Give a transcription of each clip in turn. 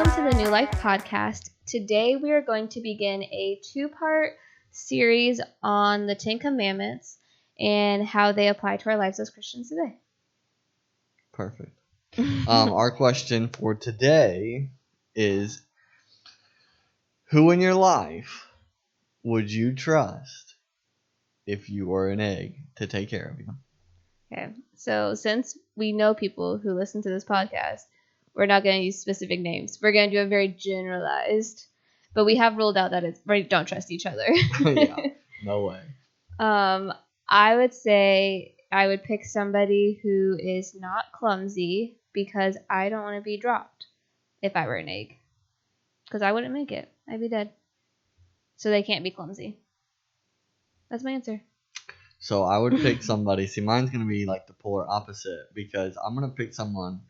Welcome to the New Life Podcast. Today we are going to begin a 2-part series on the Ten Commandments and how they apply to our lives as Christians today. Perfect. Our question for today is, who in your life would you trust if you were an egg to take care of you? Okay, so since we know people who listen to this podcast, we're not going to use specific names. We're going to do a very generalized, but we have ruled out that we don't trust each other. Yeah, no way. I would say I would pick somebody who is not clumsy because I don't want to be dropped if I were an egg. Because I wouldn't make it. I'd be dead. So they can't be clumsy. That's my answer. So I would pick somebody. See, mine's going to be like the polar opposite because I'm going to pick someone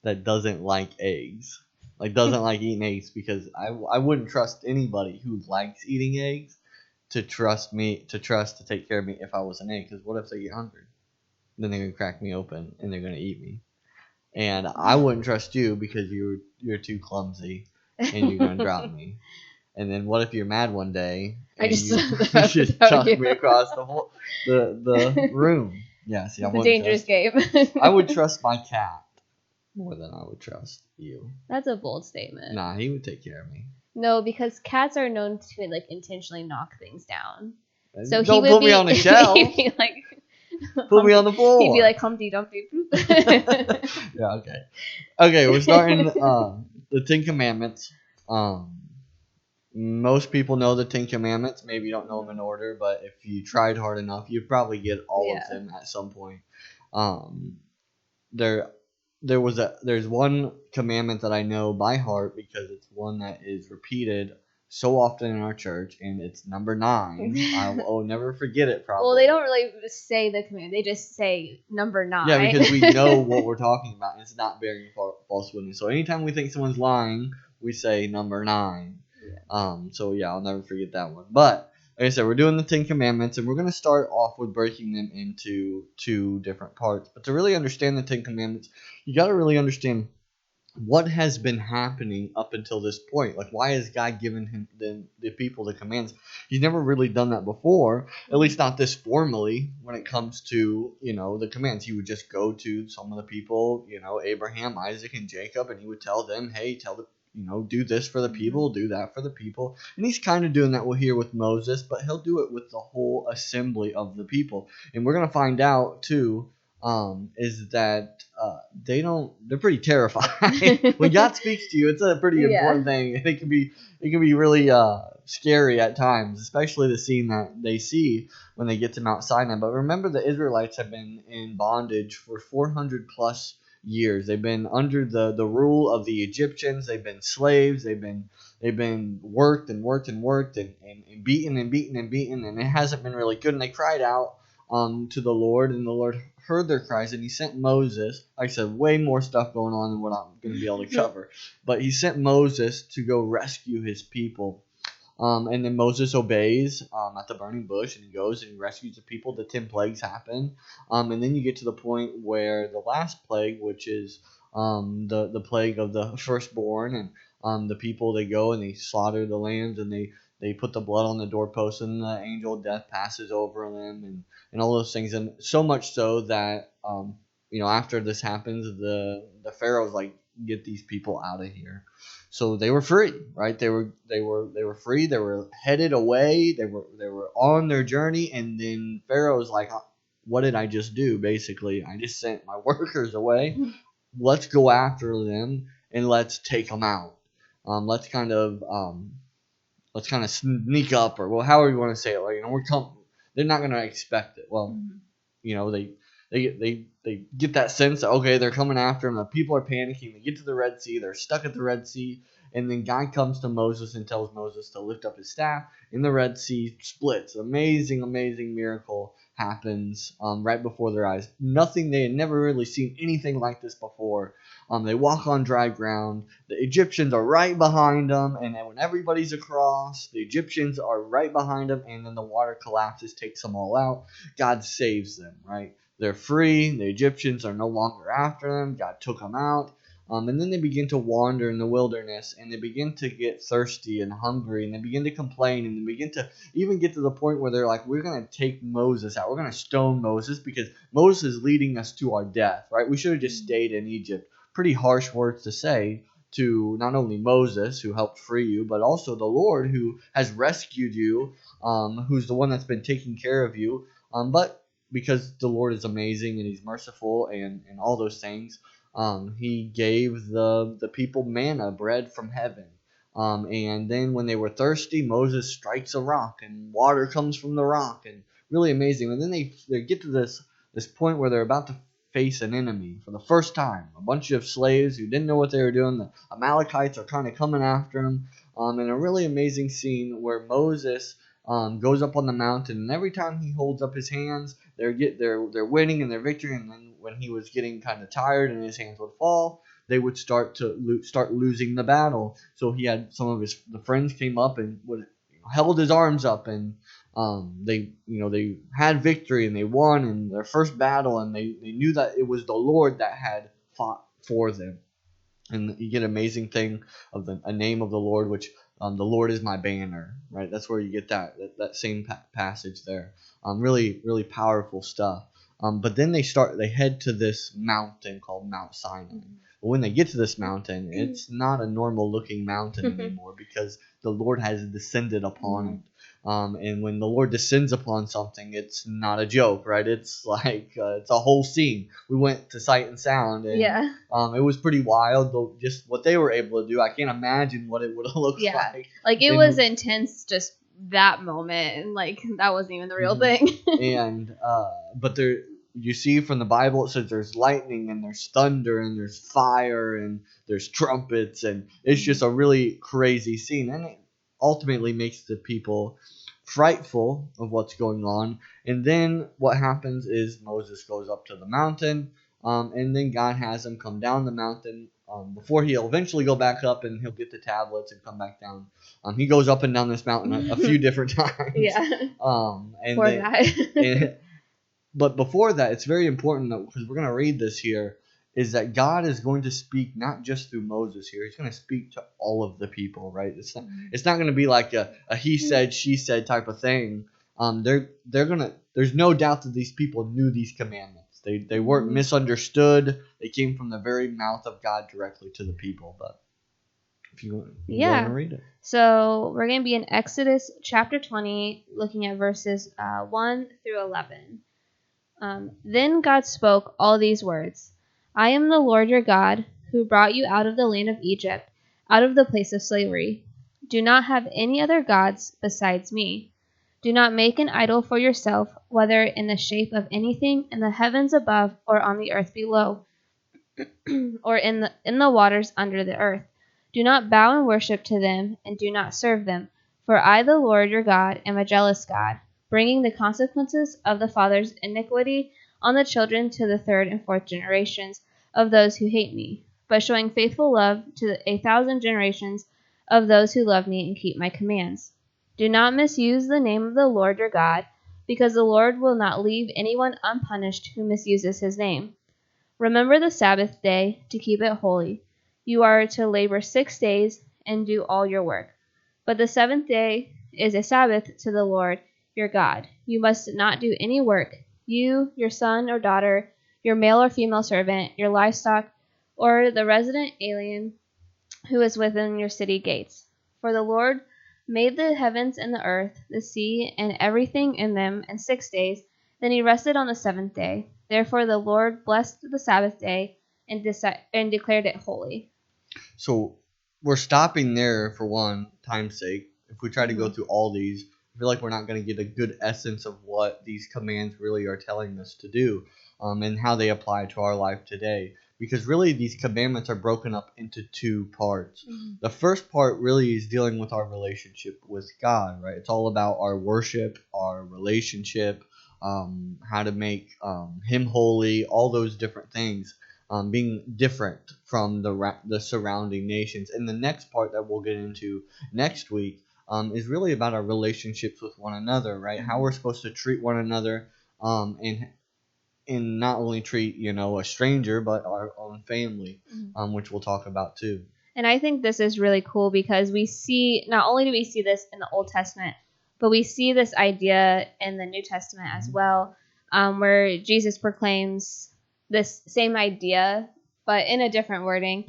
that doesn't like eggs. Like, doesn't like eating eggs, because I wouldn't trust anybody who likes eating eggs to to take care of me if I was an egg. Because what if they get hungry? Then they're going to crack me open and they're going to eat me. And I wouldn't trust you because you're too clumsy and you're going to drop me. And then what if you're mad one day and you just chuck me across the room? Yeah, see, it's a dangerous game. I would trust my cat more than I would trust you. That's a bold statement. Nah, he would take care of me. No, because cats are known to like intentionally knock things down. So don't put me on the shelf. He'd be like, put me on the floor. He'd be like Humpty Dumpty. Yeah, okay. Okay, we're starting the Ten Commandments. Most people know the Ten Commandments. Maybe you don't know them in order, but if you tried hard enough, you'd probably get all of them at some point. There's one commandment that I know by heart because it's one that is repeated so often in our church, and it's number 9. I'll never forget it, probably. Well, they don't really say the command. They just say number 9. Yeah, because we know what we're talking about. And it's not bearing false witness. So anytime we think someone's lying, we say number 9. Yeah. So yeah, I'll never forget that one. But like I said, we're doing the Ten Commandments, and we're going to start off with breaking them into 2 different parts. But to really understand the Ten Commandments, you got to really understand what has been happening up until this point. Like, why has God given the people the commands? He's never really done that before, at least not this formally when it comes to, the commands. He would just go to some of the people, Abraham, Isaac, and Jacob, and he would tell them, hey, do this for the people, do that for the people. And he's kind of doing that here with Moses, but he'll do it with the whole assembly of the people. And we're going to find out, too, is that they're pretty terrified. When God speaks to you, it's a pretty important thing. It can be really scary at times, especially the scene that they see when they get to Mount Sinai. But remember, the Israelites have been in bondage for 400 plus years. They've been under the rule of the Egyptians. They've been slaves. They've been worked and beaten and beaten and beaten, and it hasn't been really good. And they cried out to the Lord, and the Lord heard their cries, and he sent Moses. Like I said, way more stuff going on than what I'm going to be able to cover. But he sent Moses to go rescue his people. And then Moses obeys at the burning bush, and he goes and he rescues the people. The 10 plagues happen. And then you get to the point where the last plague, which is the plague of the firstborn, and the people, they go and they slaughter the lambs, and they put the blood on the doorpost, and the angel of death passes over them, and all those things. And so much so that, after this happens, the Pharaoh's like, get these people out of here. So they were free, right? They were free. They were headed away. They were on their journey. And then Pharaoh's like, what did I just do? Basically, I just sent my workers away. Let's go after them and let's take them out. Let's kind of sneak up, or however you want to say it. Like, they're not going to expect it. Well, they get that sense that, okay, they're coming after them. The people are panicking. They get to the Red Sea. They're stuck at the Red Sea. And then God comes to Moses and tells Moses to lift up his staff, and the Red Sea splits. Amazing, amazing miracle happens right before their eyes. They had never really seen anything like this before. They walk on dry ground. The Egyptians are right behind them, and then when everybody's across, the Egyptians are right behind them, and then the water collapses, takes them all out. God saves them, right? They're free. The Egyptians are no longer after them. God took them out. And then they begin to wander in the wilderness, and they begin to get thirsty and hungry, and they begin to complain, and they begin to even get to the point where they're like, we're going to take Moses out. We're going to stone Moses because Moses is leading us to our death, right? We should have just stayed in Egypt. Pretty harsh words to say to not only Moses, who helped free you, but also the Lord, who has rescued you, who's the one that's been taking care of you. But because the Lord is amazing and he's merciful and all those things, he gave the people manna, bread from heaven. And then when they were thirsty, Moses strikes a rock and water comes from the rock, and really amazing. And then they get to this point where they're about to face an enemy for the first time. A bunch of slaves who didn't know what they were doing. The Amalekites are kind of coming after them. And a really amazing scene where Moses goes up on the mountain, and every time he holds up his hands, they're winning in their victory. And then when he was getting kind of tired and his hands would fall, they would start losing the battle. So he had some of the friends came up and held his arms up, and they had victory and they won in their first battle, and they knew that it was the Lord that had fought for them. And you get an amazing thing of a name of the Lord, which the Lord is my banner, right? That's where you get that same passage there. Really, really powerful stuff. But then they head to this mountain called Mount Sinai. But when they get to this mountain, it's not a normal looking mountain anymore, because the Lord has descended upon it. And when the Lord descends upon something, it's not a joke, right? It's like it's a whole scene. We went to Sight and Sound, and it was pretty wild. Though, just what they were able to do, I can't imagine what it would have looked like. Like it was intense, just that moment, and like that wasn't even the real thing. And but you see from the Bible, it says there's lightning and there's thunder and there's fire and there's trumpets, and it's just a really crazy scene, and it ultimately makes the people frightful of what's going on. And then what happens is Moses goes up to the mountain, and then God has him come down the mountain before he'll eventually go back up and he'll get the tablets and come back down. He goes up and down this mountain a few different times. And Poor guy. But before that, it's very important, because we're going to read this here, is that God is going to speak not just through Moses here. He's going to speak to all of the people, right? It's not going to be like a he said, she said type of thing. There's no doubt that these people knew these commandments. They weren't misunderstood. They came from the very mouth of God directly to the people. But if you want to read it. So we're going to be in Exodus chapter 20, looking at verses 1 through 11. Then God spoke all these words. I am the Lord your God, who brought you out of the land of Egypt, out of the place of slavery. Do not have any other gods besides me. Do not make an idol for yourself, whether in the shape of anything in the heavens above or on the earth below, or in the waters under the earth. Do not bow and worship to them, and do not serve them. For I, the Lord your God, am a jealous God, bringing the consequences of the father's iniquity on the children to the third and fourth generations of those who hate me, but showing faithful love to 1,000 generations of those who love me and keep my commands. Do not misuse the name of the Lord your God, because the Lord will not leave anyone unpunished who misuses his name. Remember the Sabbath day to keep it holy. You are to labor 6 days and do all your work. But the seventh day is a Sabbath to the Lord your God. You must not do any work, you, your son or daughter, your male or female servant, your livestock, or the resident alien who is within your city gates. For the Lord made the heavens and the earth, the sea, and everything in them in 6 days. Then he rested on the seventh day. Therefore the Lord blessed the Sabbath day and declared it holy. So we're stopping there for one time's sake. If we try to go through all these, I feel like we're not going to get a good essence of what these commands really are telling us to do, and how they apply to our life today. Because really these commandments are broken up into 2 parts. The first part really is dealing with our relationship with God, right? It's all about our worship, our relationship, how to make him holy, all those different things, being different from the surrounding nations. And the next part that we'll get into next week is really about our relationships with one another, right? How we're supposed to treat one another, and and not only treat, a stranger, but our own family, Mhm. which we'll talk about too. And I think this is really cool because we see, not only do we see this in the Old Testament, but we see this idea in the New Testament as well, where Jesus proclaims this same idea, but in a different wording.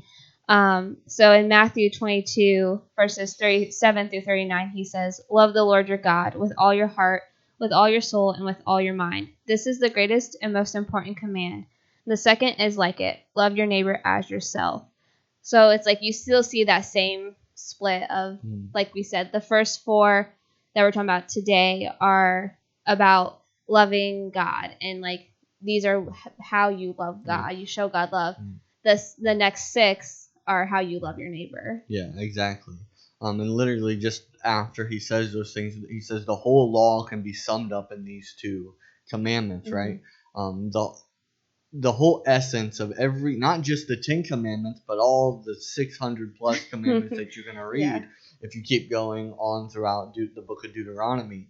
So in Matthew 22, verses 37 through 39, he says, "Love the Lord your God with all your heart, with all your soul, and with all your mind. This is the greatest and most important command. The second is like it, love your neighbor as yourself." So it's like you still see that same split of, like we said, the first four that we're talking about today are about loving God, and like these are how you love God. You show God love. The next six are how you love your neighbor. Yeah, exactly. And literally just after he says those things, he says the whole law can be summed up in these two commandments, right? The whole essence of every, not just the 10 commandments, but all the 600 plus commandments that you're going to read if you keep going on throughout the book of Deuteronomy.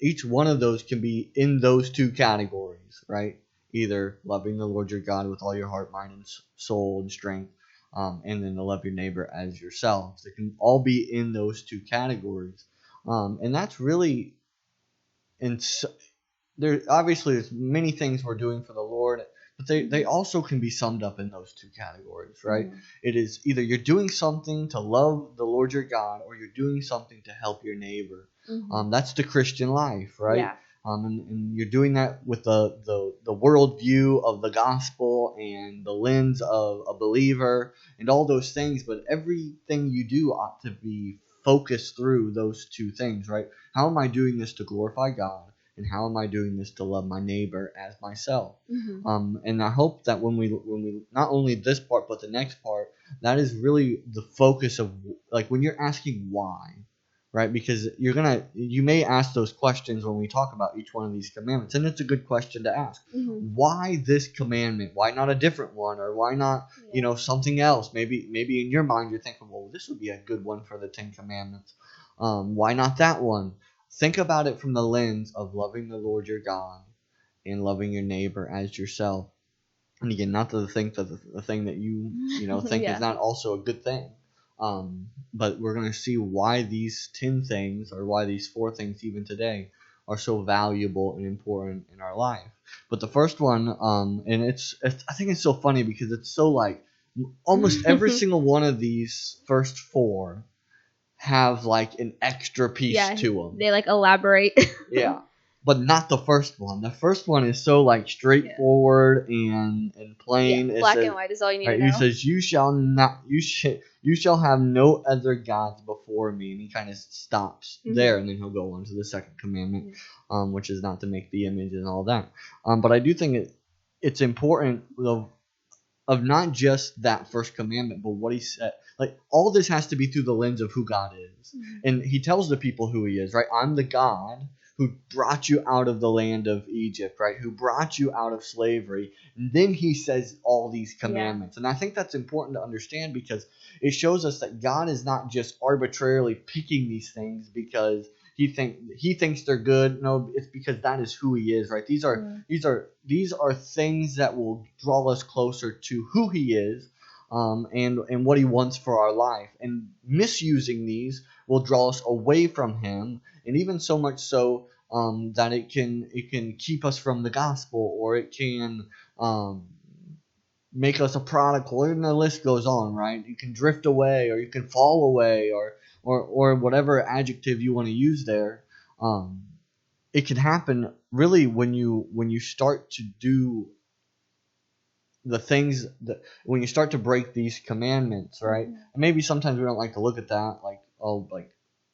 Each one of those can be in those two categories, right? Either loving the Lord your God with all your heart, mind, and soul and strength, and then to love your neighbor as yourself. They can all be in those two categories. And that's really, there obviously there's many things we're doing for the Lord, but they also can be summed up in those two categories, right? It is either you're doing something to love the Lord your God, or you're doing something to help your neighbor. That's the Christian life, right? Yeah. And you're doing that with the worldview of the gospel and the lens of a believer and all those things, but everything you do ought to be focused through those two things, right? How am I doing this to glorify God? And how am I doing this to love my neighbor as myself? And I hope that when we not only this part but the next part, that is really the focus of, like, when you're asking why, right? Because you may ask those questions when we talk about each one of these commandments, and it's a good question to ask. Why this commandment? Why not a different one? Or why not something else? Maybe in your mind you're thinking, well, this would be a good one for the 10 commandments. Why not that one? Think about it from the lens of loving the Lord your God and loving your neighbor as yourself. And again, not to think that the thing that you think is not also a good thing. But we're going to see why these 10 things, or why these 4 things even today, are so valuable and important in our life. But the first one, and it's I think it's so funny because it's so, like, almost every single one of these first 4 have like an extra piece to them. They like elaborate. Yeah, but not the first one. The first one is so, like, straightforward and plain. Black and white is all you need to know. He says, "You shall have no other gods before me," and he kind of stops there, and then he'll go on to the second commandment, which is not to make the image and all that. But I do think it's important of not just that first commandment, but what he said. Like, all this has to be through the lens of who God is. And he tells the people who he is, right? I'm the God who brought you out of the land of Egypt, right? Who brought you out of slavery. And then he says all these commandments. And I think that's important to understand, because it shows us that God is not just arbitrarily picking these things because he thinks they're good. No, it's because that is who he is, right? These are things that will draw us closer to who he is, and what he wants for our life. And misusing these will draw us away from him, and even so much so that it can keep us from the gospel, or it can make us a prodigal. And the list goes on, right? You can drift away, or you can fall away, or whatever adjective you want to use there. It can happen really when you start to do the things that, when you start to break these commandments, right? And maybe sometimes we don't like to look at that, like, oh, like,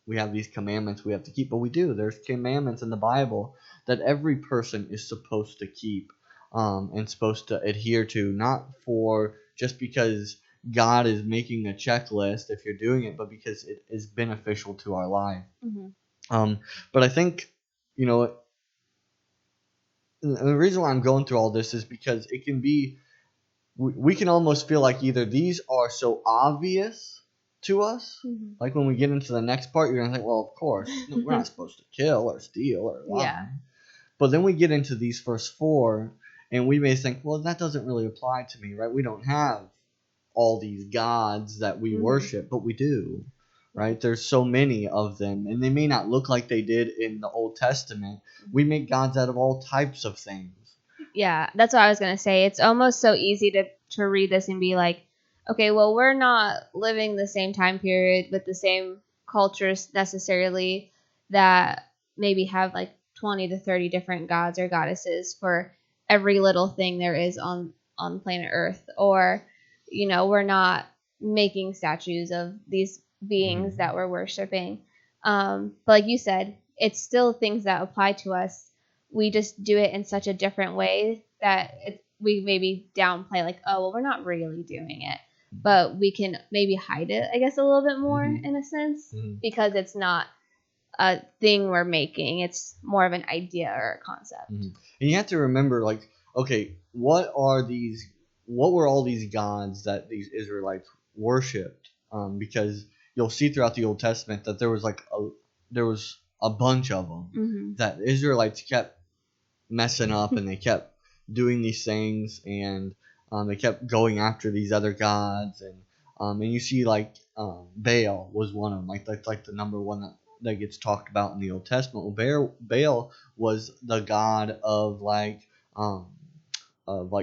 we have these commandments we have to keep, but we do. There's commandments in the Bible that every person is supposed to keep, and supposed to adhere to, not for just because God is making a checklist if you're doing it, but because it is beneficial to our life. But I think, the reason why I'm going through all this is because it can be, we can almost feel like either these are so obvious to us, like when we get into the next part, you're gonna think, well, of course, we're not supposed to kill or steal or lie. But then we get into these first 4, And we may think, well, that doesn't really apply to me, right? We don't have all these gods that we worship, but we do, right? There's so many of them, and they may not look like they did in the Old Testament. We make gods out of all types of things. Yeah, that's what I was going to say. It's almost so easy to read this and be like, okay, well, we're not living the same time period with the same cultures necessarily that maybe have like 20 to 30 different gods or goddesses for every little thing there is on planet Earth. Or, we're not making statues of these beings that we're worshiping. But like you said, it's still things that apply to us. We just do it in such a different way that we maybe downplay, like, oh, well, we're not really doing it. But we can maybe hide it, I guess, a little bit more in a sense, because it's not a thing we're making. It's more of an idea or a concept. And you have to remember, like, okay, what were all these gods that these Israelites worshipped? Because you'll see throughout the Old Testament that there was a bunch of them that the Israelites kept messing up, and they kept doing these things, and they kept going after these other gods, and you see like Baal was one of them, like that's like the number one that gets talked about in the Old Testament. Well, Baal was the god of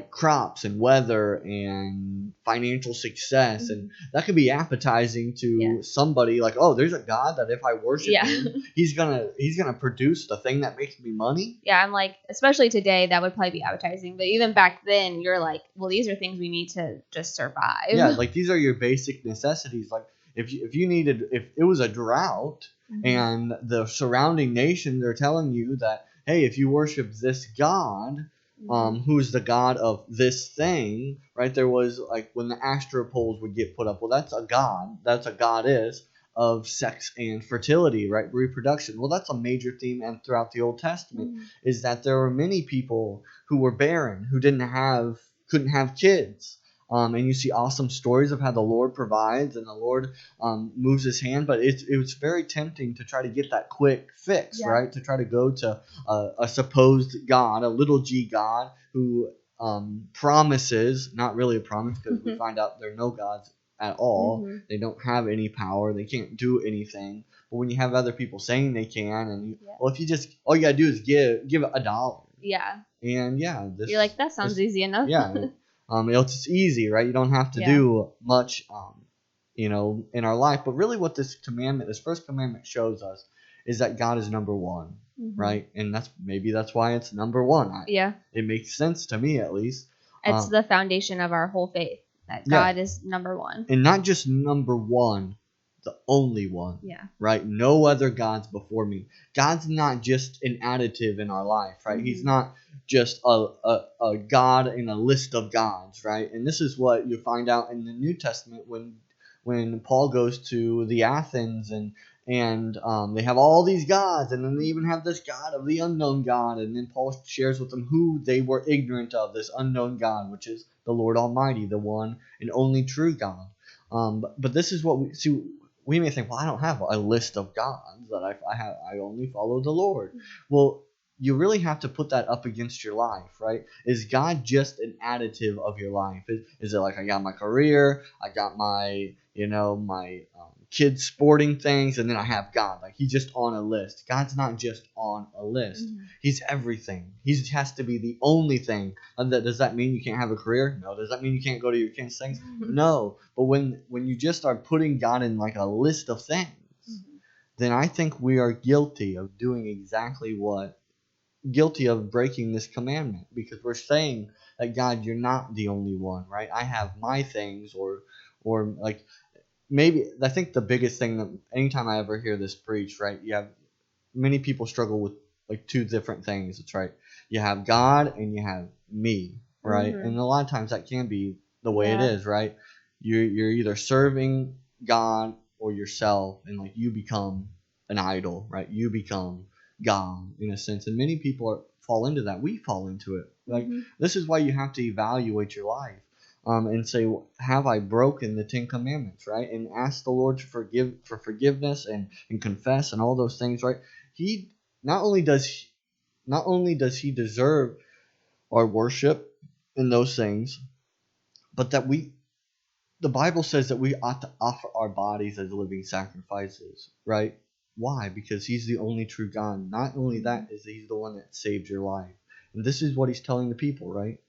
crops and weather and financial success, and that could be appetizing to somebody, like, oh, there's a god that if I worship him, he's gonna produce the thing that makes me money. Yeah, I'm like, especially today, that would probably be appetizing, but even back then, you're like, well, these are things we need to just survive. Yeah, like these are your basic necessities. Like if it was a drought and the surrounding nations are telling you that, hey, if you worship this god, who's the god of this thing, right? There was like when the astropoles would get put up. Well, that's a god. That's a goddess of sex and fertility, right? Reproduction. Well, that's a major theme, and throughout the Old Testament is that there were many people who were barren, who couldn't have kids. And you see awesome stories of how the Lord provides and the Lord moves his hand, but it was very tempting to try to get that quick fix, right? To try to go to a supposed God, a little g God, who promises, not really a promise, because we find out there are no gods at all. They don't have any power. They can't do anything. But when you have other people saying they can, and well, if you just, all you gotta do is give $1. Yeah. And you're like, that sounds easy enough. Yeah. It's easy, right? You don't have to do much, in our life. But really what this first commandment shows us is that God is number one, right? And that's why it's number one. It makes sense to me, at least. It's the foundation of our whole faith, that God is number one. And not just number one, the only one. Yeah. Right? No other gods before me. God's not just an additive in our life, right? He's not just a God in a list of gods, right? And this is what you find out in the New Testament when Paul goes to the Athens and they have all these gods, and then they even have this God of the unknown God, and then Paul shares with them who they were ignorant of, this unknown God, which is the Lord Almighty, the one and only true God. But this is what we see. We may think, well, I don't have a list of gods that I have. I only follow the Lord. Well, you really have to put that up against your life, right? Is God just an additive of your life? Is it like, I got my career, I got my, my kids' sporting things, and then I have God? Like, he's just on a list. God's not just on a list. He's everything. He has to be the only thing. Does that mean you can't have a career? No. Does that mean you can't go to your kids' things? No. But when you just start putting God in like a list of things, then I think we are guilty of doing guilty of breaking this commandment, because we're saying that, God, you're not the only one, right? I have my things, or like, maybe I think the biggest thing that anytime I ever hear this preached, right, you have many people struggle with like two different things. It's right. You have God and you have me, right? And a lot of times that can be the way it is, right? You're either serving God or yourself, and like you become an idol, right? You become God in a sense, and many people fall into that. We fall into it. Like this is why you have to evaluate your life. And say, have I broken the 10 Commandments, right? And ask the Lord for forgiveness and confess and all those things, right? He not only does he deserve our worship and those things, but that the Bible says that we ought to offer our bodies as living sacrifices, right? Why? Because he's the only true God. Not only that, is he's the one that saved your life. And this is what he's telling the people, right?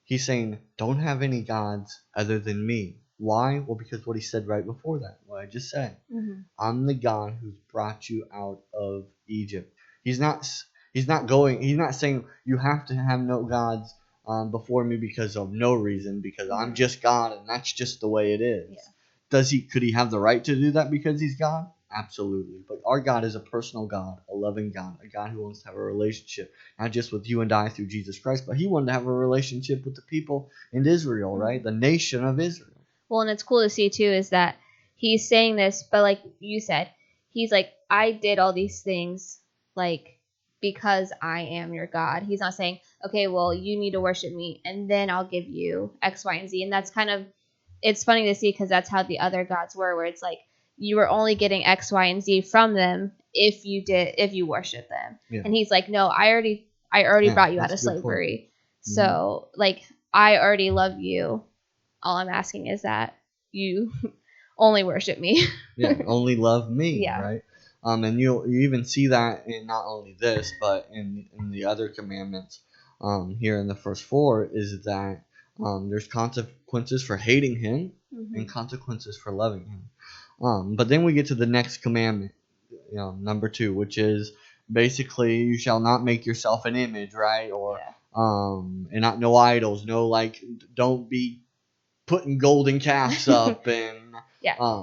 He's saying, don't have any gods other than me. Why? Well, because what he said right before that, what I just said. Mm-hmm. I'm the God who's brought you out of Egypt. He's not saying you have to have no gods before me because of no reason, because I'm just God and that's just the way it is. Yeah. Could he have the right to do that because he's God? Absolutely. But our God is a personal God, a loving God, a God who wants to have a relationship, not just with you and I through Jesus Christ, but he wanted to have a relationship with the people in Israel, right? The nation of Israel. Well, and it's cool to see too is that he's saying this, but like you said, he's like, I did all these things like because I am your God. He's not saying, okay, well, you need to worship me and then I'll give you X, Y, and Z. And that's kind of, it's funny to see because that's how the other gods were, where it's like you were only getting X, Y, and Z from them if you worship them. Yeah. And he's like, no, I already brought you out of slavery. So like, I already love you. All I'm asking is that you only worship me. Yeah, only love me, yeah. Right? And you even see that in not only this, but in the other commandments here in the first 4 is that there's consequences for hating him and consequences for loving him. But then we get to the next commandment, number 2, which is basically you shall not make yourself an image, right? Or and not no idols, don't be putting golden calves up and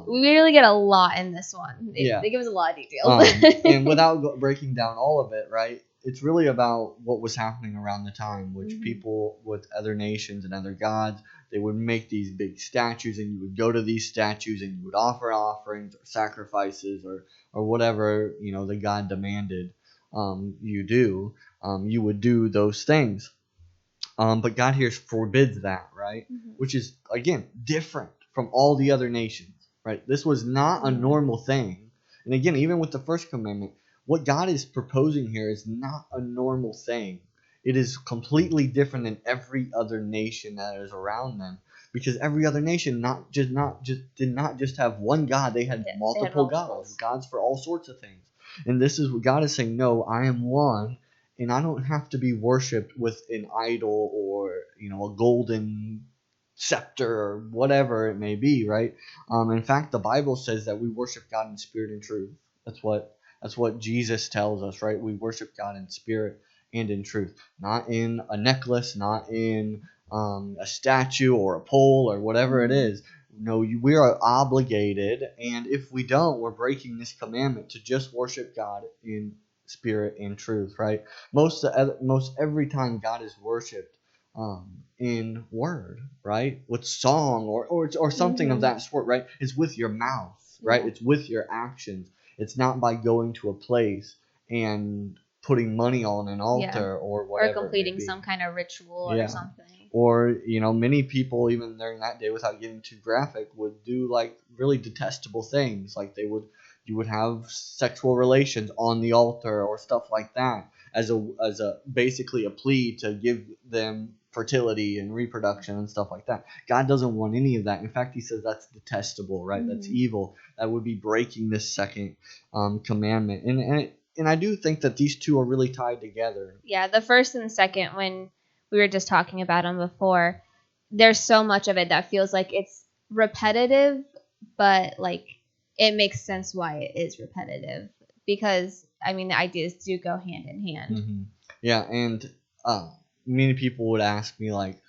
we really get a lot in this one. They give us a lot of details. And without breaking down all of it, right? It's really about what was happening around the time, which people with other nations and other gods, they would make these big statues, and you would go to these statues and you would offer offerings or sacrifices or whatever the god demanded you do. You would do those things. But God here forbids that, right? Which is, again, different from all the other nations, right? This was not a normal thing. And again, even with the first commandment, what God is proposing here is not a normal thing. It is completely different than every other nation that is around them. Because every other nation did not just have one God. They had multiple gods for all sorts of things. And this is what God is saying, no, I am one. And I don't have to be worshipped with an idol or, a golden scepter or whatever it may be, right? In fact, the Bible says that we worship God in spirit and truth. That's what Jesus tells us, right? We worship God in spirit and in truth. Not in a necklace, not in a statue or a pole or whatever it is. No, we are obligated, and if we don't, we're breaking this commandment to just worship God in spirit and truth, right? Most every time God is worshipped in word, right? With song or something of that sort, right? It's with your mouth, right? It's with your actions. It's not by going to a place and putting money on an altar or whatever. Or completing some kind of ritual or something. Or, many people, even during that day, without getting too graphic, would do really detestable things. Like you would have sexual relations on the altar or stuff like that as a basically a plea to give them fertility and reproduction and stuff like that. God doesn't want any of that. In fact, he says that's detestable, right? That's evil. That would be breaking this second commandment. And I do think that these two are really tied together. Yeah, the first and second, when we were just talking about them before, there's so much of it that feels like it's repetitive, but it makes sense why it is repetitive, because the ideas do go hand in hand. Yeah, and many people would ask me like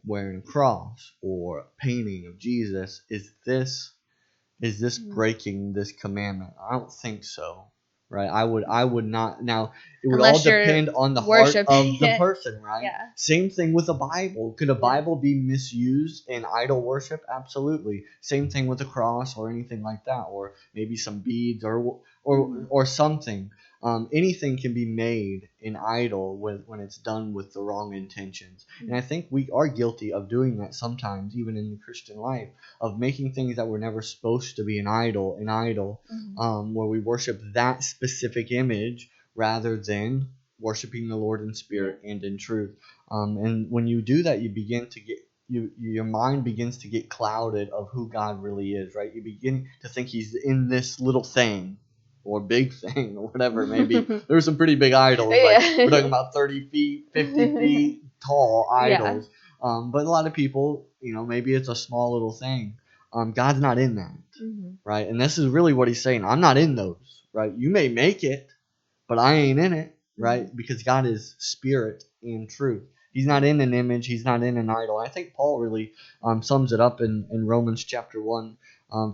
wearing a cross or a painting of Jesus, is this breaking this commandment? I don't think so. Right, I would not. Now, it would Unless all depend on the heart of the person, right? Yeah. Same thing with the Bible. Could a Bible be misused in idol worship? Absolutely. Same thing with a cross or anything like that, or maybe some beads or something. Anything can be made an idol when it's done with the wrong intentions. And I think we are guilty of doing that sometimes, even in the Christian life, of making things that were never supposed to be an idol, where we worship that specific image rather than worshiping the Lord in spirit and in truth. And when you do that, you begin to get your mind begins to get clouded of who God really is, right? You begin to think he's in this little thing or big thing or whatever it may be. There's some pretty big idols. Like we're talking about 30 feet, 50 feet tall idols. But a lot of people, maybe it's a small little thing. God's not in that, right? And this is really what he's saying. I'm not in those, right? You may make it, but I ain't in it, right? Because God is spirit and truth. He's not in an image. He's not in an idol. I think Paul really sums it up in Romans chapter 1,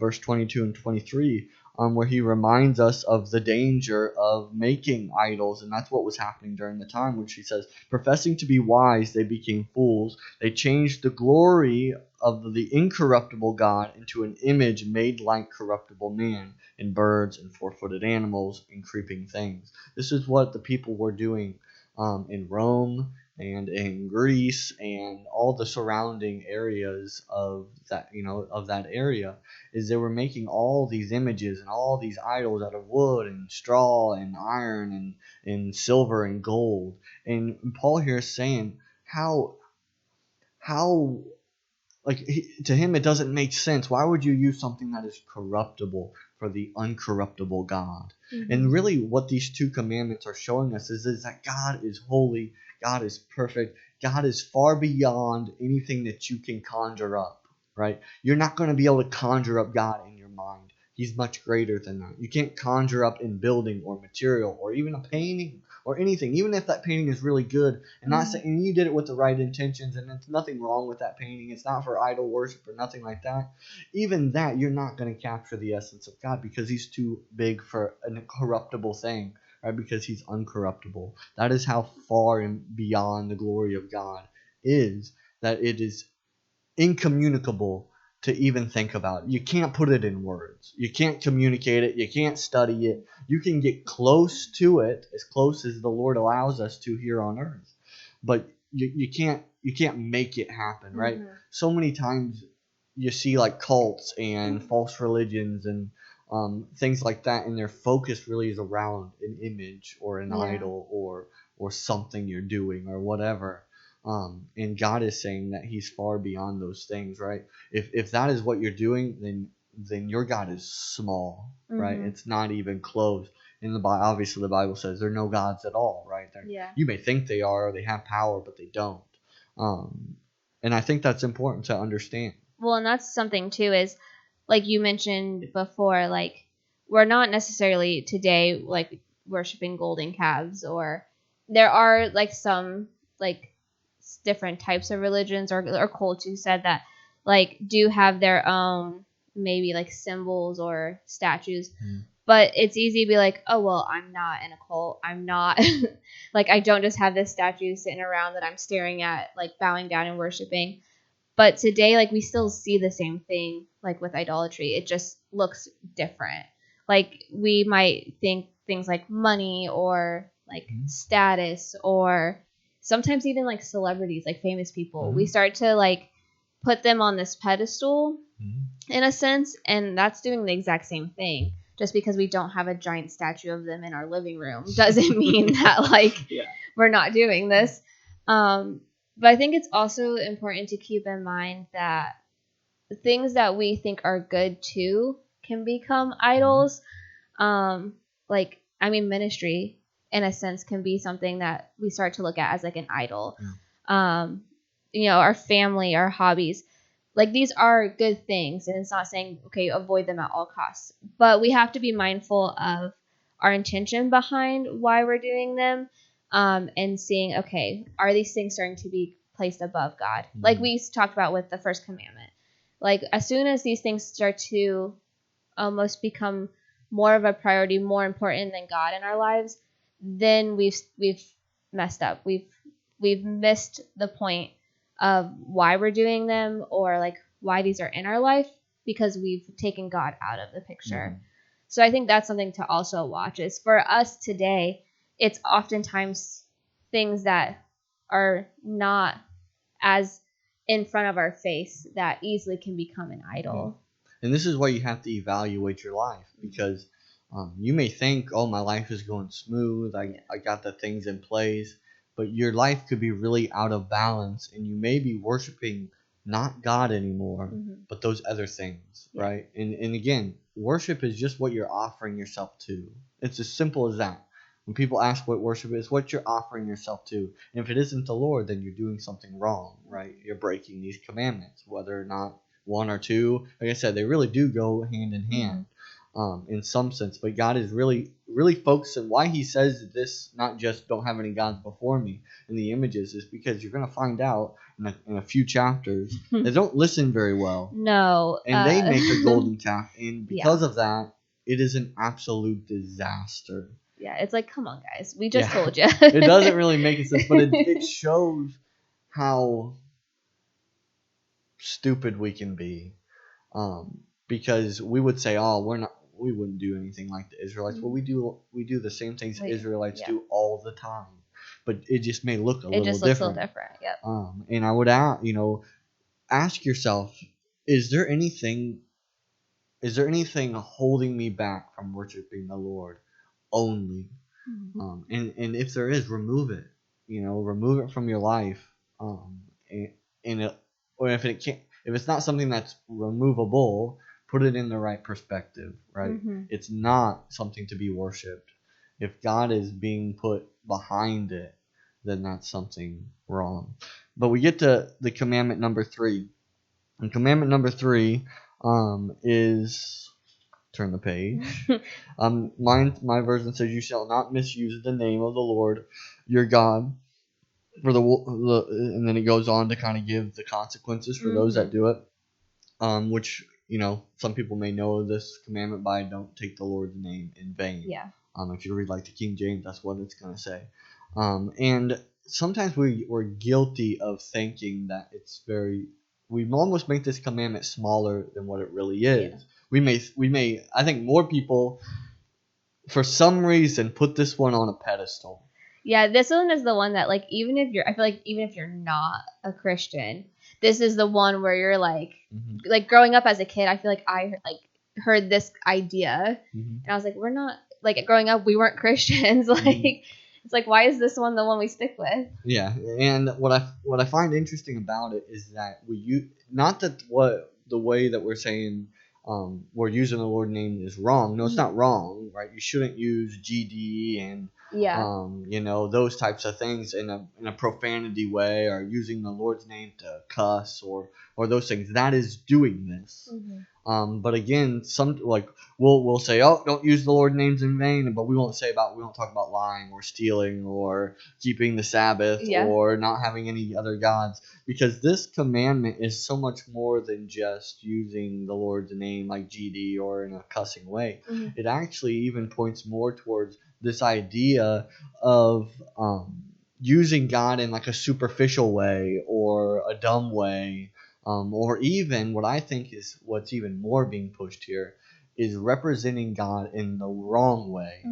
verse 22 and 23, where he reminds us of the danger of making idols. And that's what was happening during the time, which he says, professing to be wise, they became fools. They changed the glory of the incorruptible God into an image made like corruptible man, and birds and four-footed animals and creeping things. This is what the people were doing in Rome and in Greece and all the surrounding areas of that, of that area, is they were making all these images and all these idols out of wood and straw and iron and silver and gold. And Paul here is saying how to him it doesn't make sense. Why would you use something that is corruptible for the uncorruptible God? And really what these two commandments are showing us is that God is holy, God is perfect, God is far beyond anything that you can conjure up, right? You're not going to be able to conjure up God in your mind. He's much greater than that. You can't conjure up in building or material or even a painting or anything, even if that painting is really good and not saying you did it with the right intentions and there's nothing wrong with that painting. It's not for idol worship or nothing like that. Even that, you're not going to capture the essence of God because he's too big for a corruptible thing, right? Because he's uncorruptible. That is how far and beyond the glory of God is, that it is incommunicable to even think about. You can't put it in words. You can't communicate it. You can't study it. You can get close to it, as close as the Lord allows us to here on earth. But you can't make it happen, right? So many times you see like cults and false religions and things like that, and their focus really is around an image or an idol or something you're doing or whatever. And God is saying that he's far beyond those things, right? If that is what you're doing, then your God is small, right? It's not even close. In the Bible, obviously the Bible says there are no gods at all, right? You may think they are, or they have power, but they don't. And I think that's important to understand. Well, and that's something too, is like you mentioned before, like we're not necessarily today like worshiping golden calves, or there are like some like different types of religions or cults who said that like do have their own maybe like symbols or statues. But it's easy to be like, oh well, I'm not in a cult, I'm not like I don't just have this statue sitting around that I'm staring at, like bowing down and worshiping. But today, like we still see the same thing like with idolatry. It just looks different. Like we might think things like money or like status, or sometimes even like celebrities, like famous people. We start to like put them on this pedestal in a sense, and that's doing the exact same thing. Just because we don't have a giant statue of them in our living room doesn't mean that like we're not doing this. But I think it's also important to keep in mind that the things that we think are good too can become idols. Like, I mean, ministry in a sense can be something that we start to look at as like an idol. Our family, our hobbies, like these are good things, and it's not saying, okay, avoid them at all costs, but we have to be mindful of our intention behind why we're doing them, and seeing, okay, are these things starting to be placed above God? Like we talked about with the first commandment. Like as soon as these things start to almost become more of a priority, more important than God in our lives, then we've messed up. We've missed the point of why we're doing them, or like why these are in our life, because we've taken God out of the picture. So I think that's something to also watch, is for us today, it's oftentimes things that are not as in front of our face that easily can become an idol. And this is why you have to evaluate your life, because You may think, oh, my life is going smooth. I got the things in place. But your life could be really out of balance, and you may be worshiping not God anymore, but those other things, right? And again, worship is just what you're offering yourself to. It's as simple as that. When people ask what worship is, what you're offering yourself to. And if it isn't the Lord, then you're doing something wrong, right? You're breaking these commandments, whether or not one or two. Like I said, they really do go hand in hand. In some sense, but God is really focusing. Why he says this, not just don't have any gods before me in the images, is because you're going to find out in a few chapters they don't listen very well. No. And they make a golden calf, and because of that, it is an absolute disaster. Yeah, it's like, come on, guys, we just told you. It doesn't really make sense, but it shows how stupid we can be. Because we would say, oh, we wouldn't do anything like the Israelites. Well, we do the same things Israelites do all the time, but it just may look a little different. It just looks a little different. Yep. And I would ask yourself, is there anything holding me back from worshiping the Lord only? And if there is, remove it. Remove it from your life. Or if it's not something that's removable, put it in the right perspective, right? It's not something to be worshipped. If God is being put behind it, then that's something wrong. But we get to the commandment number 3. And commandment number 3 is, turn the page. My version says, you shall not misuse the name of the Lord your God. And then it goes on to kind of give the consequences for those that do it. Which, some people may know this commandment by don't take the Lord's name in vain. Yeah. If you read like the King James, that's what it's going to say. And sometimes we're guilty of thinking that we almost make this commandment smaller than what it really is. Yeah. We may, I think more people, for some reason, put this one on a pedestal. Yeah, this one is the one that, like, even if you're not a Christian, this is the one where you're like growing up as a kid, I feel like I heard this idea, and I was like, we're not, like, growing up, we weren't Christians. Like, it's like, why is this one the one we stick with? Yeah, and what I find interesting about it is that not that the way that we're saying we're using the Lord's name is wrong. No, it's not wrong, right? You shouldn't use GD and those types of things in a profanity way, or using the Lord's name to cuss or those things. That is doing this. But again, we'll say, oh, don't use the Lord's names in vain, but we won't talk about lying or stealing or keeping the Sabbath or not having any other gods, because this commandment is so much more than just using the Lord's name like GD or in a cussing way. It actually even points more towards this idea of using God in like a superficial way or a dumb way, or even what I think is what's even more being pushed here is representing God in the wrong way.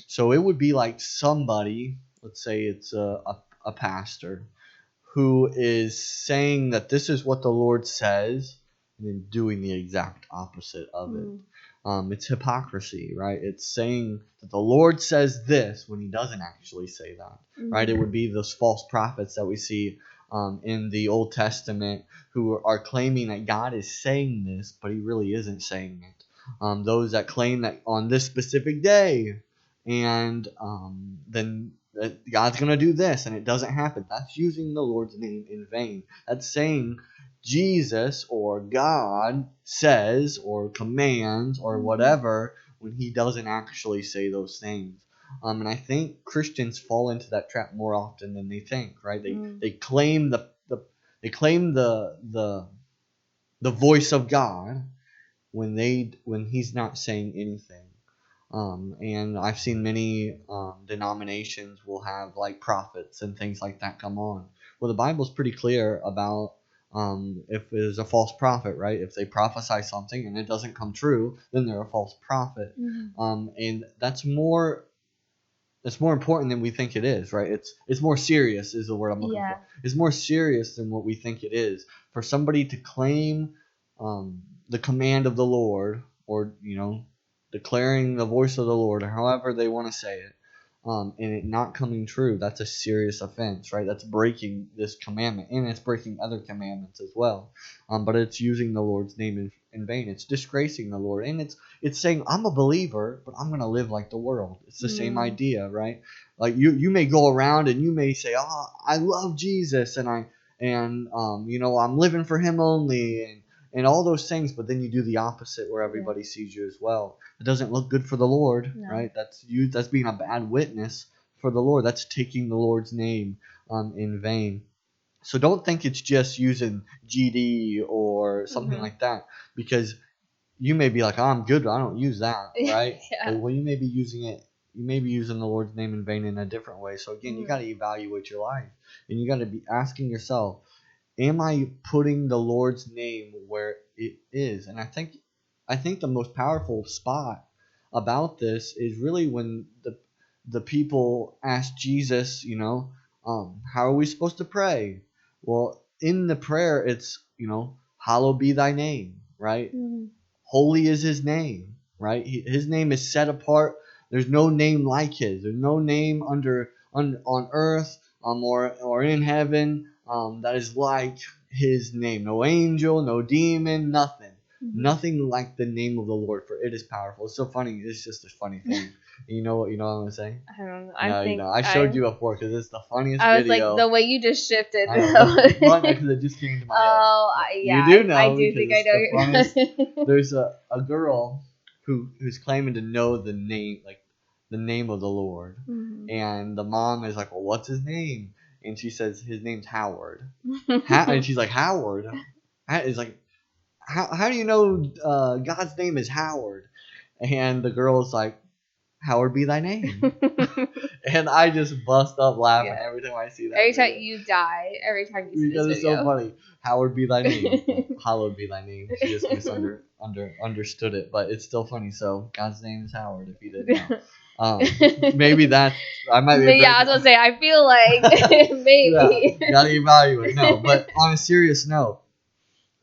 So it would be like somebody, let's say it's a pastor, who is saying that this is what the Lord says and then doing the exact opposite of it. It's hypocrisy, right? It's saying that the Lord says this when he doesn't actually say that, right? It would be those false prophets that we see in the Old Testament who are claiming that God is saying this, but he really isn't saying it. Those that claim that on this specific day, and then God's going to do this, and it doesn't happen. That's using the Lord's name in vain. That's saying Jesus or God says or commands or whatever when he doesn't actually say those things. And I think Christians fall into that trap more often than they think, right? They claim the voice of God when he's not saying anything. And I've seen many denominations will have like prophets and things like that come on. Well, the Bible's pretty clear about if there's a false prophet, right? If they prophesy something and it doesn't come true, then they're a false prophet. And that's more important than we think it is, right? It's more serious is the word I'm looking for. It's more serious than what we think it is. For somebody to claim the command of the Lord, or declaring the voice of the Lord, or however they want to say it, and it not coming true, that's a serious offense, right? That's breaking this commandment, and it's breaking other commandments as well. But it's using the Lord's name in vain. It's disgracing the Lord, and it's saying, I'm a believer, but I'm going to live like the world. It's the same idea, right? Like you may go around and you may say, oh, I love Jesus, and I'm living for Him only, and all those things, but then you do the opposite where everybody sees you as well. It doesn't look good for the Lord, right? That's being a bad witness for the Lord. That's taking the Lord's name in vain. So don't think it's just using GD or something like that, because you may be like, oh, I'm good, but I don't use that, right? Well, you may be using it. You may be using the Lord's name in vain in a different way. So again, you got to evaluate your life, and you got to be asking yourself, am I putting the Lord's name where it is? And I think the most powerful spot about this is really when the people ask Jesus, how are we supposed to pray? Well, in the prayer, it's, hallowed be thy name, right? Holy is His name, right? His name is set apart. There's no name like His. There's no name on earth or in heaven that is like His name. No angel, no demon, nothing. Nothing like the name of the Lord, for it is powerful. It's so funny. It's just a funny thing. You know what I'm gonna say? I don't know. I showed you before because it's the funniest video. I was video. like, the way you just shifted. Because it just came to my head. Oh, yeah. You do know. I do think I know. There's a girl who's claiming to know the name of the Lord, and the mom is like, well, what's his name? And she says his name's Howard. And she's like, Howard? It's like, how do you know God's name is Howard? And the girl's like, Howard be thy name. And I just bust up laughing every time I see that. Every time you die, every time you see this video. It's so funny. Howard be thy name. Hallowed be thy name. She just understood it, but it's still funny. So God's name is Howard, if you didn't know. Maybe that's, I might be. I was gonna say, I feel like maybe. Gotta evaluate. No, but on a serious note,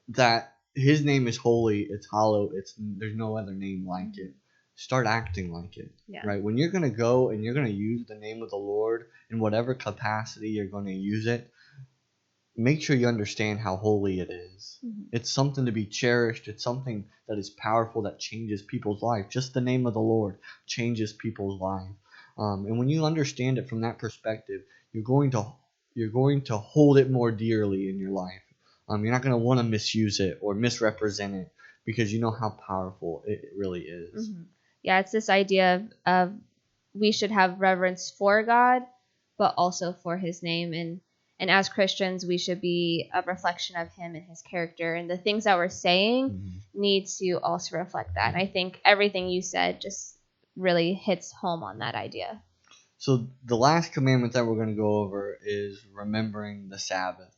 that His name is holy. It's hallowed. There's no other name like it. Start acting like it, right? When you're going to go and you're going to use the name of the Lord in whatever capacity you're going to use it, make sure you understand how holy it is. It's something to be cherished. It's something that is powerful, that changes people's life. Just the name of the Lord changes people's life. And when you understand it from that perspective, you're going to hold it more dearly in your life. You're not going to want to misuse it or misrepresent it, because you know how powerful it really is. Yeah, it's this idea of we should have reverence for God, but also for His name. And as Christians, we should be a reflection of Him and His character. And the things that we're saying need to also reflect that. And I think everything you said just really hits home on that idea. So the last commandment that we're going to go over is remembering the Sabbath.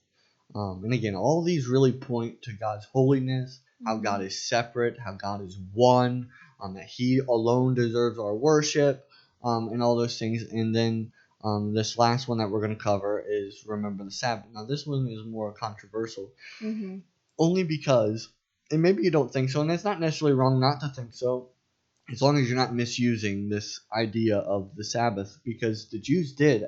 And again, all these really point to God's holiness, how God is separate, how God is one, that He alone deserves our worship, and all those things. And then this last one that we're going to cover is remember the Sabbath. Now, this one is more controversial, only because, and maybe you don't think so, and it's not necessarily wrong not to think so, as long as you're not misusing this idea of the Sabbath, because the Jews did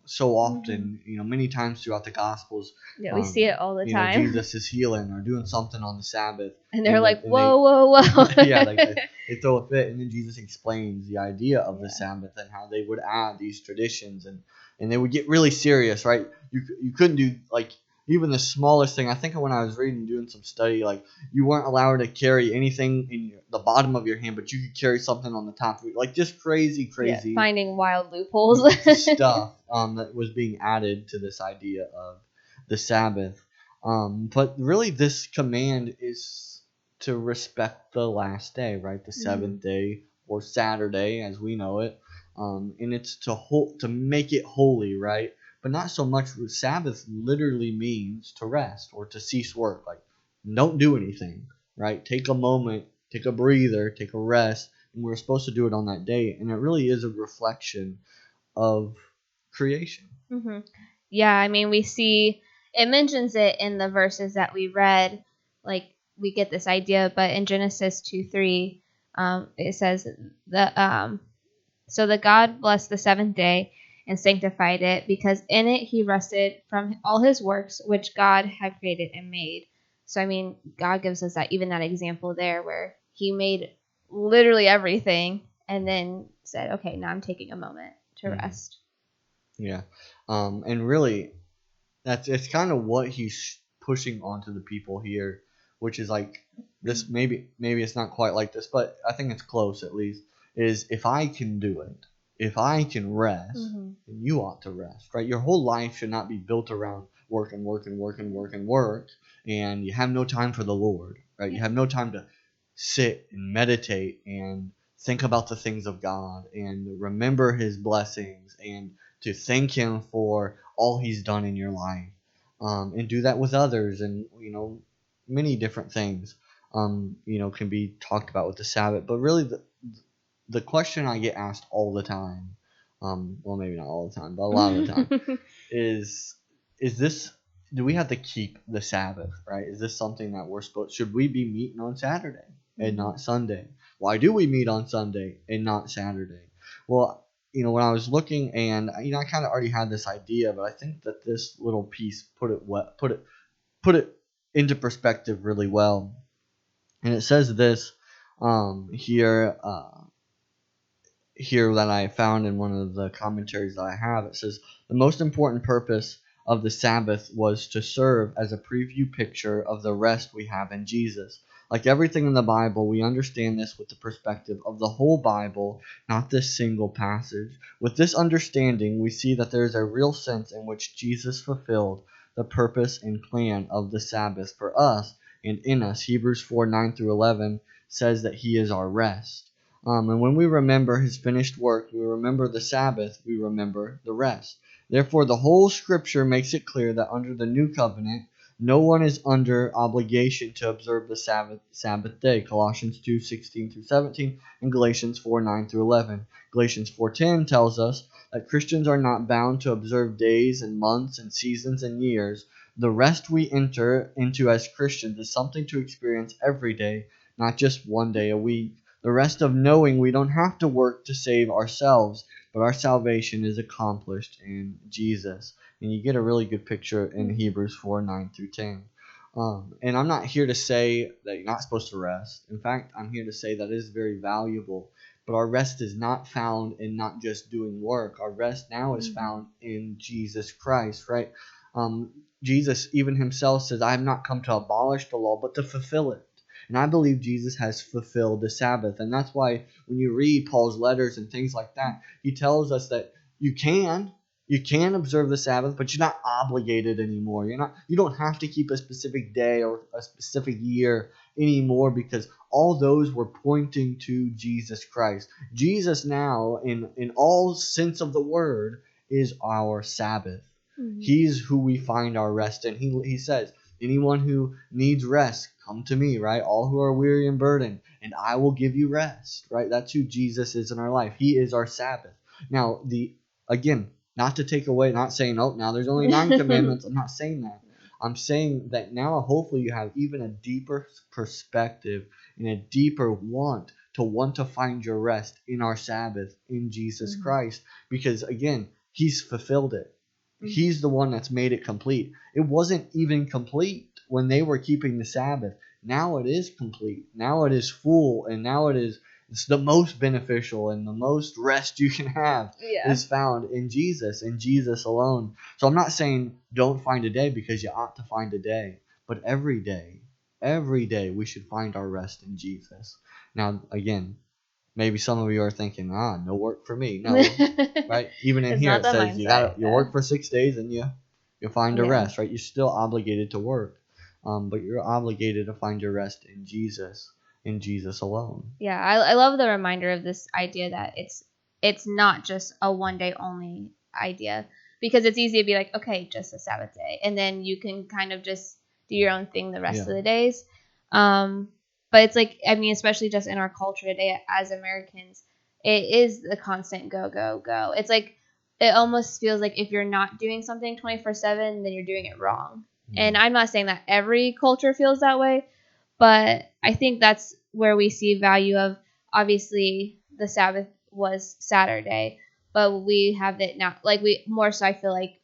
so often, many times throughout the Gospels. Yeah, we see it all the time. Jesus is healing or doing something on the Sabbath. And they're like, whoa. Yeah, they throw a fit. And then Jesus explains the idea of the Sabbath and how they would add these traditions. And they would get really serious, right? You couldn't do, even the smallest thing. I think when I was doing some study, you weren't allowed to carry anything in the bottom of your hand, but you could carry something on the top of it. Just crazy. Yeah, finding wild loopholes. Stuff that was being added to this idea of the Sabbath. But really this command is to respect the last day, right? The seventh day, or Saturday as we know it. And it's to make it holy, right? But not so much. Sabbath literally means to rest or to cease work. Don't do anything, right? Take a moment, take a breather, take a rest. And we're supposed to do it on that day. And it really is a reflection of creation. Yeah, we see, it mentions it in the verses that we read. We get this idea, but in Genesis 2:3, It says so that God blessed the seventh day and sanctified it, because in it he rested from all his works which God had created and made. So I mean, God gives us that example there where he made literally everything and then said, okay, now I'm taking a moment to rest. Yeah. And really, it's kind of what he's pushing onto the people here, which is like this. Maybe it's not quite like this, but I think it's close at least. Is if I can do it, if I can rest, then you ought to rest, right? Your whole life should not be built around work, and you have no time for the Lord, right? You have no time to sit and meditate and think about the things of God and remember his blessings and to thank him for all he's done in your life, and do that with others, and many different things can be talked about with the Sabbath. But really the question I get asked all the time, well, maybe not all the time, but a lot of the time, is this, do we have to keep the Sabbath, right? Is this something that should we be meeting on Saturday and not Sunday? Why do we meet on Sunday and not Saturday? Well, when I was looking, and I kind of already had this idea, but I think that this little piece put it into perspective really well. And it says this here that I found in one of the commentaries that I have. It says the most important purpose of the Sabbath was to serve as a preview picture of the rest we have in Jesus. Like everything in the Bible, we understand this with the perspective of the whole Bible, not this single passage. With this understanding, we see that there is a real sense in which Jesus fulfilled the purpose and plan of the Sabbath for us and in us. Hebrews 4:9-11 says that he is our rest. And when we remember his finished work, we remember the Sabbath, we remember the rest. Therefore, the whole Scripture makes it clear that under the new covenant, no one is under obligation to observe the Sabbath day. Colossians 2:16-17 and Galatians 4:9-11. Galatians 4:10 tells us that Christians are not bound to observe days and months and seasons and years. The rest we enter into as Christians is something to experience every day, not just one day a week. The rest of knowing we don't have to work to save ourselves, but our salvation is accomplished in Jesus. And you get a really good picture in Hebrews 4:9-10. And I'm not here to say that you're not supposed to rest. In fact, I'm here to say that it is very valuable. But our rest is not found in not just doing work. Our rest now is found in Jesus Christ, right? Jesus even himself says, I have not come to abolish the law, but to fulfill it. And I believe Jesus has fulfilled the Sabbath. And that's why when you read Paul's letters and things like that, he tells us that you can observe the Sabbath, but you're not obligated anymore. You don't have to keep a specific day or a specific year anymore, because all those were pointing to Jesus Christ. Jesus now, in all sense of the word, is our Sabbath. He's who we find our rest in. He says, anyone who needs rest, come to me, right? All who are weary and burdened, and I will give you rest, right? That's who Jesus is in our life. He is our Sabbath. Now, again, not to take away, not saying, oh, now there's only 9 commandments. I'm not saying that. I'm saying that now hopefully you have even a deeper perspective and a deeper want to find your rest in our Sabbath, in Jesus Christ. Because again, he's fulfilled it. He's the one that's made it complete. It wasn't even complete when they were keeping the Sabbath. Now it is complete. Now it is full, and now it's the most beneficial, and the most rest you can have is found in Jesus alone. So I'm not saying don't find a day, because you ought to find a day. But every day we should find our rest in Jesus. Now, again, maybe some of you are thinking, no work for me. No, right? Even in here it says you work for 6 days and you find a rest, right? You're still obligated to work, but you're obligated to find your rest in Jesus alone. Yeah, I love the reminder of this idea that it's not just a one day only idea, because it's easy to be like, okay, just a Sabbath day, and then you can kind of just do your own thing the rest of the days. But it's like, I mean, especially just in our culture today as Americans, it is the constant go, go, go. It's like, it almost feels like if you're not doing something 24/7, then you're doing it wrong. And I'm not saying that every culture feels that way, but I think that's where we see value of, obviously the Sabbath was Saturday, but we have it now, like we more so I feel like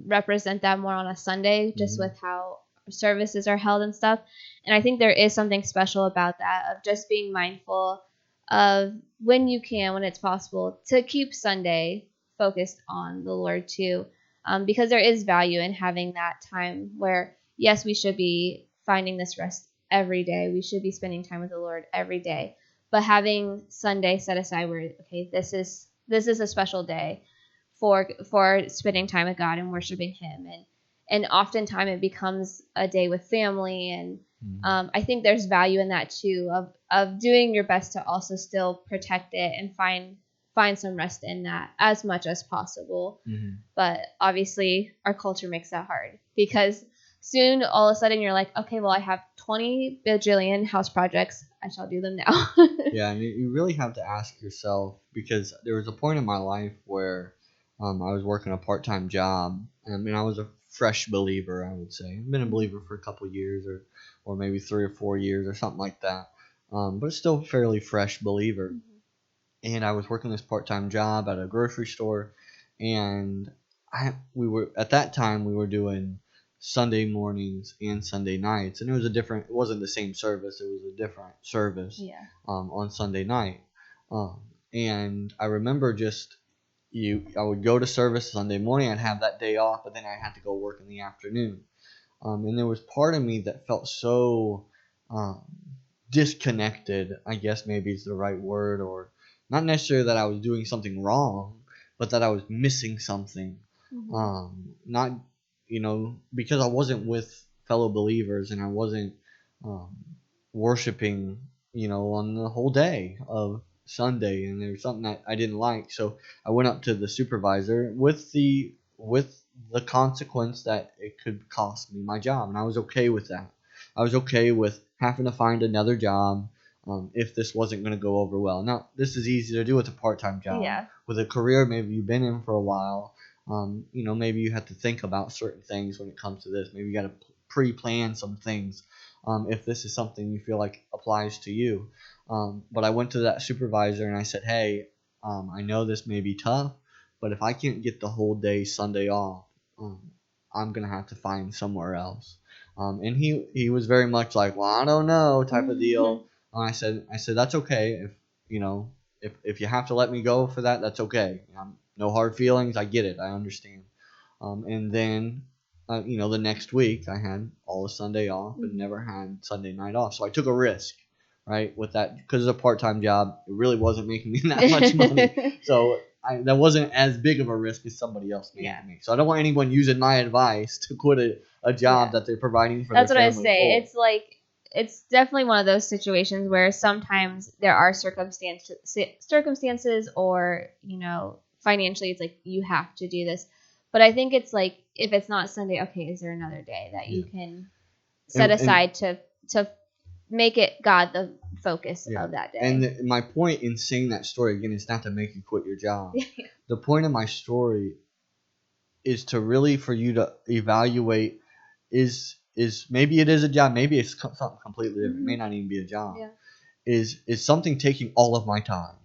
represent that more on a Sunday, just with how services are held and stuff. And I think there is something special about that, of just being mindful of when you can, when it's possible, to keep Sunday focused on the Lord too, because there is value in having that time where, yes, we should be finding this rest every day. We should be spending time with the Lord every day, but having Sunday set aside where, okay, this is a special day for spending time with God and worshiping Him, and oftentimes it becomes a day with family, and I think there's value in that too, of doing your best to also still protect it and find some rest in that as much as possible. But obviously our culture makes that hard, because soon all of a sudden you're like, okay, well, I have 20 bajillion house projects, I shall do them now. Yeah, and you really have to ask yourself, because there was a point in my life where I was working a part-time job. I mean, I was a fresh believer, I would say. I've been a believer for a couple of years, or maybe 3 or 4 years or something like that. But still a fairly fresh believer. And I was working this part-time job at a grocery store, and we were doing Sunday mornings and Sunday nights, and it wasn't the same service, it was a different service. On Sunday night. And I remember I would go to service Sunday morning, I'd have that day off, but then I had to go work in the afternoon. And there was part of me that felt so disconnected, I guess maybe is the right word, or not necessarily that I was doing something wrong, but that I was missing something. Not, because I wasn't with fellow believers, and I wasn't worshiping, on the whole day of Sunday, and there was something that I didn't like. So I went up to the supervisor with the consequence that it could cost me my job, and I was okay with that. I was okay with having to find another job if this wasn't going to go over well. Now, this is easy to do with a part-time job. Yeah. With a career maybe you've been in for a while, maybe you have to think about certain things when it comes to this. Maybe you got to pre-plan some things if this is something you feel like applies to you. But I went to that supervisor and I said, hey, I know this may be tough, but if I can't get the whole day Sunday off, I'm going to have to find somewhere else. And he was very much like, well, I don't know, type of deal. I said that's okay. If you have to let me go for that, that's okay. No hard feelings. I get it. I understand. And then, the next week I had all of Sunday off, but never had Sunday night off. So I took a risk, right, with that, because it's a part-time job. It really wasn't making me that much money. So that wasn't as big of a risk as somebody else made to me. So I don't want anyone using my advice to quit a job that they're providing for That's their family. That's what I say. It's like, it's definitely one of those situations where sometimes there are circumstances or, financially it's like you have to do this. But I think it's like, if it's not Sunday, okay, is there another day that you can set aside to make it God the focus of that day? And my point in saying that story, again, is not to make you quit your job. The point of my story is to really, for you to evaluate, is maybe it is a job, maybe it's something completely different, it may not even be a job. Is something taking all of my time?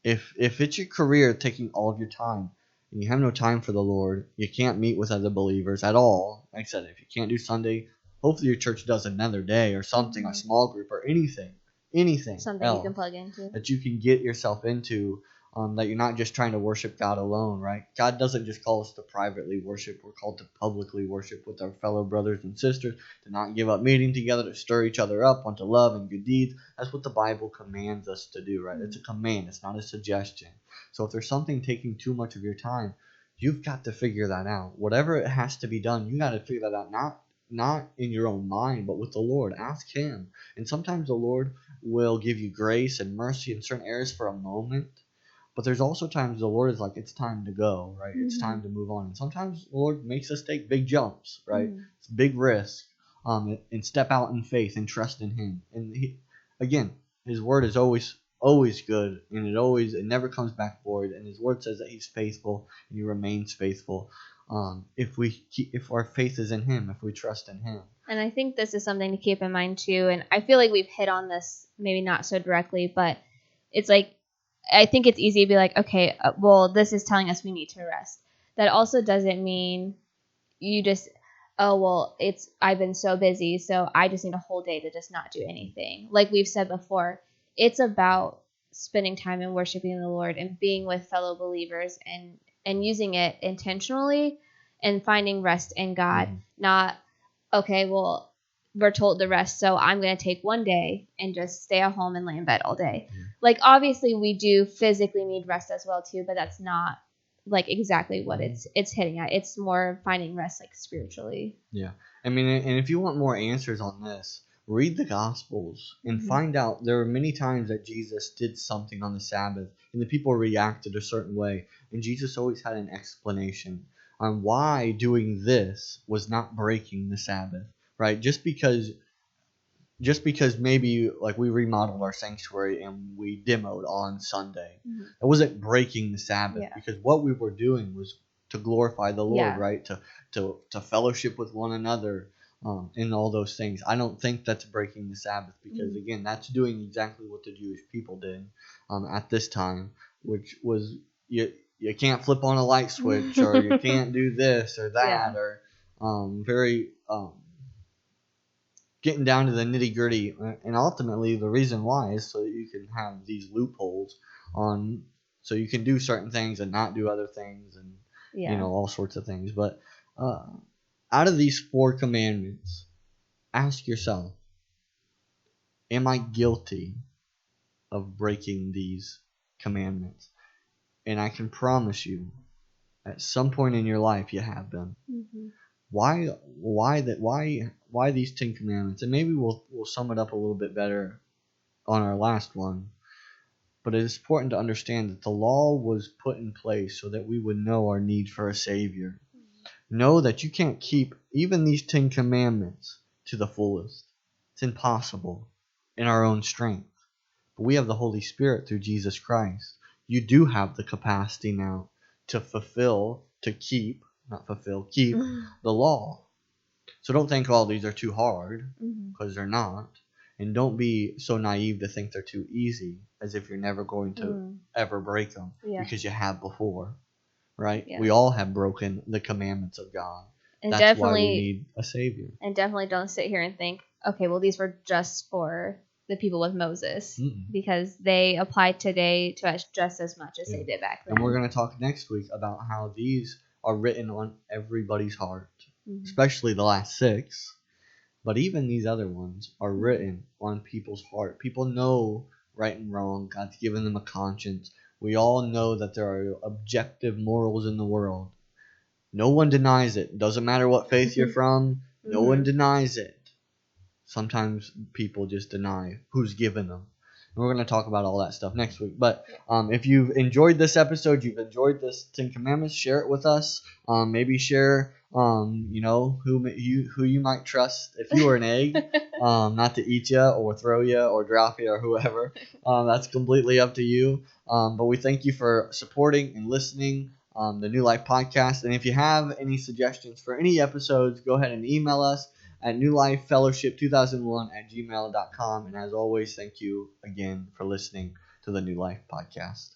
If it's your career taking all of your time, and you have no time for the Lord, you can't meet with other believers at all. Like I said, if you can't do Sunday, hopefully your church does another day or something, a small group or anything something else you can plug into, that you can get yourself into. That you're not just trying to worship God alone, right? God doesn't just call us to privately worship. We're called to publicly worship with our fellow brothers and sisters, to not give up meeting together, to stir each other up unto love and good deeds. That's what the Bible commands us to do, right? It's a command. It's not a suggestion. So if there's something taking too much of your time, you've got to figure that out. Whatever it has to be done, you got to figure that out. Not in your own mind, but with the Lord. Ask Him. And sometimes the Lord will give you grace and mercy in certain areas for a moment. But there's also times the Lord is like, it's time to go, right? It's time to move on. And sometimes the Lord makes us take big jumps, right? It's big risk, and step out in faith and trust in Him. And again, His word is always good, and it never comes back void. And His word says that He's faithful and He remains faithful. If our faith is in Him, if we trust in Him. And I think this is something to keep in mind too. And I feel like we've hit on this, maybe not so directly, but it's like, I think it's easy to be like, okay, well, this is telling us we need to rest. That also doesn't mean you just, oh, well, I've been so busy, so I just need a whole day to just not do anything. Like we've said before, it's about spending time and worshiping the Lord and being with fellow believers and using it intentionally and finding rest in God. Not, okay, well, we're told to rest, so I'm going to take one day and just stay at home and lay in bed all day. Like, obviously, we do physically need rest as well, too, but that's not, like, exactly what it's hitting at. It's more finding rest, like, spiritually. Yeah. I mean, and if you want more answers on this, read the Gospels and find out. There were many times that Jesus did something on the Sabbath, and the people reacted a certain way, and Jesus always had an explanation on why doing this was not breaking the Sabbath, right? Just because maybe like we remodeled our sanctuary and we demoed on Sunday, it wasn't breaking the Sabbath, because what we were doing was to glorify the Lord, right? To fellowship with one another, and all those things. I don't think that's breaking the Sabbath, because again, that's doing exactly what the Jewish people did at this time, which was you can't flip on a light switch, or you can't do this or that, or very getting down to the nitty gritty. And ultimately, the reason why is so that you can have these loopholes so you can do certain things and not do other things, and all sorts of things. But out of these 4 commandments, ask yourself, am I guilty of breaking these commandments? And I can promise you, at some point in your life, you have been. Why these 10 commandments? And maybe we'll sum it up a little bit better on our last one. But it is important to understand that the law was put in place so that we would know our need for a Savior. Know that you can't keep even these 10 commandments to the fullest. It's impossible in our own strength. But we have the Holy Spirit through Jesus Christ. You do have the capacity now to keep the law. So don't think, oh, these are too hard, because they're not. And don't be so naive to think they're too easy, as if you're never going to ever break them, because you have before, right? We all have broken the commandments of God. And that's why we need a Savior. And definitely don't sit here and think, okay, well, these were just for the people with Moses, because they apply today to us just as much as they did back then. And we're going to talk next week about how these are written on everybody's heart, especially the last 6. But even these other ones are written on people's heart. People know right and wrong. God's given them a conscience. We all know that there are objective morals in the world. No one denies it. Doesn't matter what faith you're from. No one denies it. Sometimes people just deny who's given them. And we're going to talk about all that stuff next week. But if you've enjoyed this episode, you've enjoyed this 10 Commandments, share it with us. Maybe share, who you might trust if you were an egg, not to eat you or throw you or drop you or whoever. That's completely up to you. But we thank you for supporting and listening the New Life Podcast. And if you have any suggestions for any episodes, go ahead and email us at newlifefellowship2001@gmail.com. And as always, thank you again for listening to the New Life Podcast.